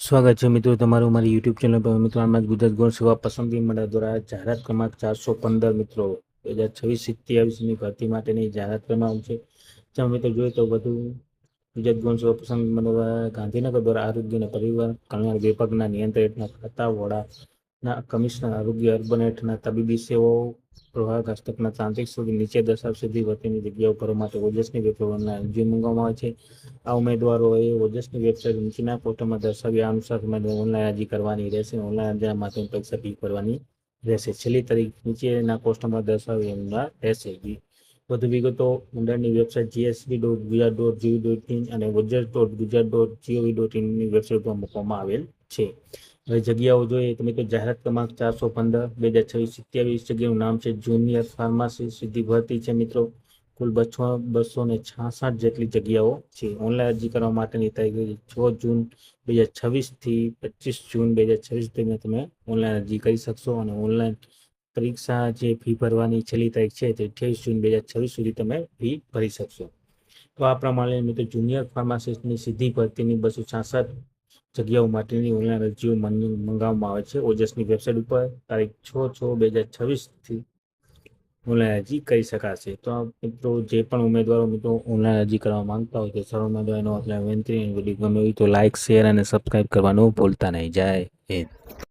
સ્વાગત છે મિત્રો તમારું મારી યુટ્યુબ ચેનલ પર મિત્રો આમાં ગુજરાત ગૌણ સેવા પસંદગી મંડળ દ્વારા જાહેરાત ક્રમાંક 415 મિત્રો 2026-27ની ભરતી માટેની જાહેરાત કરવામાં આવી છે. જ્યાં મિત્રો જોઈએ તો વધુ ગુજરાત ગૌણ સેવા પસંદગી મંડળ દ્વારા ગાંધીનગર દ્વારા આરોગ્ય અને પરિવાર કલ્યાણ વિભાગના નિયંત્રણ હેઠળના ખાતા વડાના કમિશનર આરોગ્ય અર્બન હેઠળના તબીબી સેવાઓ પ્રવાહ હસ્તકના તાંત્રિક સુધી નીચે દર્શાવ સુધી ભરતીની જગ્યાઓ ભરવા માટે ઓજસની વેબસાઇટના અરજી મંગાવવામાં આવે છે. આ ઉમેદવારોએ ઓજસની વેબસાઇટ નીચેના પોસ્ટમાં દર્શાવ્યા અનુસાર ઓનલાઈન અરજી કરવાની રહેશે. ઓનલાઈન અરજી માટેની પરીક્ષા ફી ભરવાની રહેશે. છેલ્લી તારીખ નીચેના પોસ્ટમાં દર્શાવ્યા રહેશે. વધુ વિગતો મંડળની વેબસાઇટ gsb.gujarat.gov.in અને ojas.gujarat.gov.in વેબસાઇટ પર મૂકવામાં આવેલ છે. હવે જગ્યાઓ જોઈએ તો મિત્રો જાહેરાત ક્રમાંક 415 2026-27 જગ્યાનું નામ છે જુનિયર ફાર્માસી સીધી ભરતી છે મિત્રો. કુલ 266 જેટલી જગ્યાઓ છે. ઓનલાઈન અરજી કરવા માટેની તારીખ 6 જૂન 2026 થી 25 જૂન 2026 સુધીમાં તમે ઓનલાઈન અરજી કરી શકશો અને ઓનલાઈન પરીક્ષા જે ફી ભરવાની છેલ્લી તારીખ છે તે 28 જૂન 2026 સુધી તમે ફી ભરી શકશો. તો આ પ્રમાણે મિત્રો જુનિયર ફાર્માસિસ્ટની સીધી ભરતીની 266 જગ્યાઓ માટેની ઓનલાઈન અરજીઓ મંગાવવામાં આવે છે ઓજસની વેબસાઇટ ઉપર. તારીખ 6/6/2026થી ઓનલાઈન અરજી કરી શકાશે. તો મિત્રો જે પણ ઉમેદવારો મિત્રો ઓનલાઈન અરજી કરવા માંગતા હોય તો સર્વ ઉમેદવારોનો આપણે વિનંતી વિડીયો ગમે હોય તો લાઇક શેર અને સબસ્ક્રાઈબ કરવાનું ભૂલતા નહીં. જય હિન્દ.